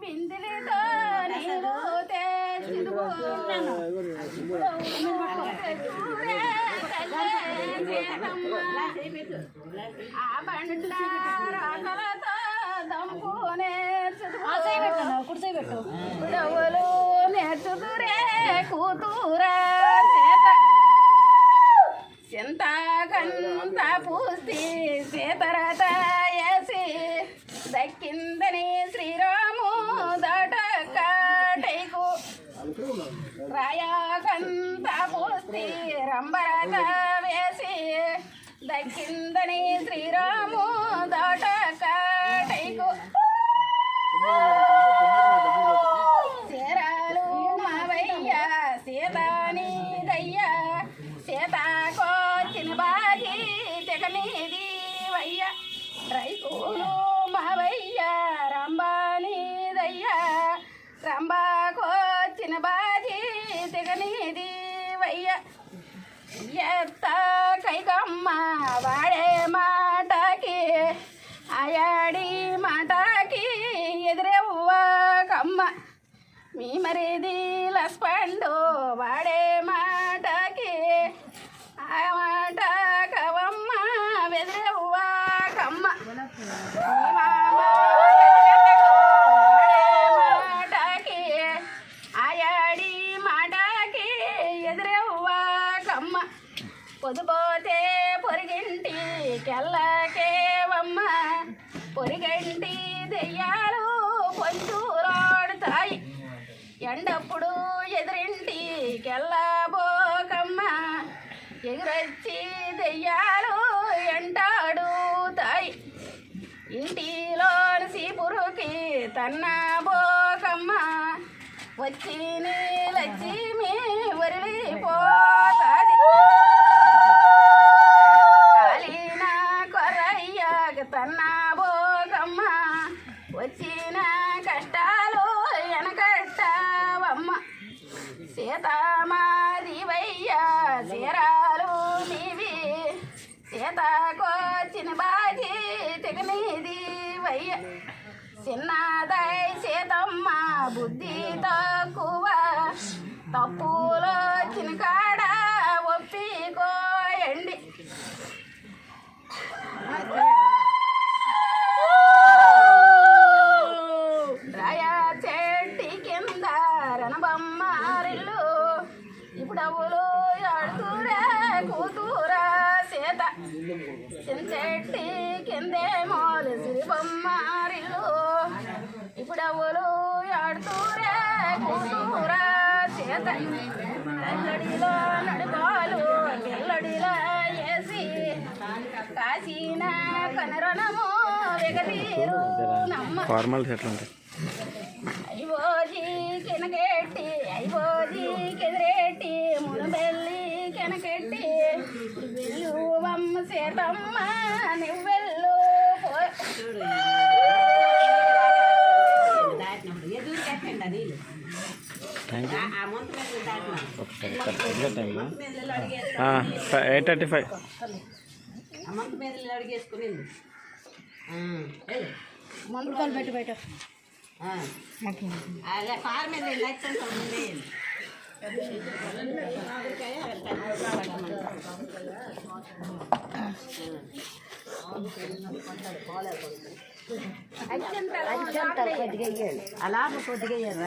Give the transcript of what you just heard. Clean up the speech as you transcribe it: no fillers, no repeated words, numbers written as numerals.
బిందులతో నీరు ఆ బండ్ల రాకలతో దంపునే కూర్చోబెట్టు డవులు నేర్చుతురే కూతురా చింతకంత పూస్తి సీతరత వేసి దక్కిందని శ్రీరాము దాటకాటైకు రాయకంత పూస్తి రంబరత వేసి దక్కిందని శ్రీరాము దాటకాటైకు చీరాలు మావయ్య సీతాని దయ్య సీతాకొచ్చిన బాగి తెగనిది వయ్య రైకులు మావయ్య రంబాని దయ్య రంబాకొచ్చిన బాగి తెగనిది వయ్య ఎత్త కైకమ్మ వాడే మాటకి ఆయాడి మాటకి ఎదురెవ్వ కమ్మ మీ మరిది లస్పండు వాడే మాటకి ఆ మాట కవమ్మ వెదిరెవ్వ కమ్మ మీ మామ మాటకి ఆయాడి మాటకి ఎదురెవ్వ కమ్మ పొదుపోతే పొరిగింటి కెల్లకేవమ్మ పొరిగంటి దెయ్యాలు పొంచురాడుతాయి ఎండప్పుడు ఎదురింటి కెల్లబోకమ్మ ఎగురొచ్చి దెయ్యాలు ఎంటాడుతాయి ఇంటిలోని సీపురుకి తన్నబోకమ్మ వచ్చి లక్ష్మి వరిలిపోతాది కాలిన కొర్రయ్యకి తన్నబోకమ్మ వచ్చిన కష్టాలు వెనకట్టవమ్మ సీతామాదివయ్య చీరాలు నీవి సీతకొచ్చిన బాజీ తెగనిది వయ్య చిన్నదై సీతమ్మ బుద్ధి తక్కువ తప్పులో వచ్చిన కాడ ఒప్పికోయండి రాయా చెట్టి కింద రణబొమ్మరిల్లు ఇప్పుడవులు ఆడుతురా కూతురా సీత చెట్టి కిందే మోలు సిరిబొమ్మరిల్లు ఇప్పుడవులు ఆడుతురా కూతురా సీత ఎల్లడిలో నడుపాలు ఎల్లడిలో వేసి కాసిన కనరణము వెగతీరు నమ్మ ఫార్మల్స్ ఎట్లా ఉంటాయి అయిపోజీ కెనకెట్టి అయిపోజీ కెదిరెట్టి మునుబెల్లి కెనకెట్టి వెళ్ళు అమ్మ సీతమ్మ నువ్వెళ్ళు ఎయిట్ 35 అడిగేసుకుని మందులు పెట్టి బయట ఫార్ మీద అలా కొద్దిగా కొద్దిగా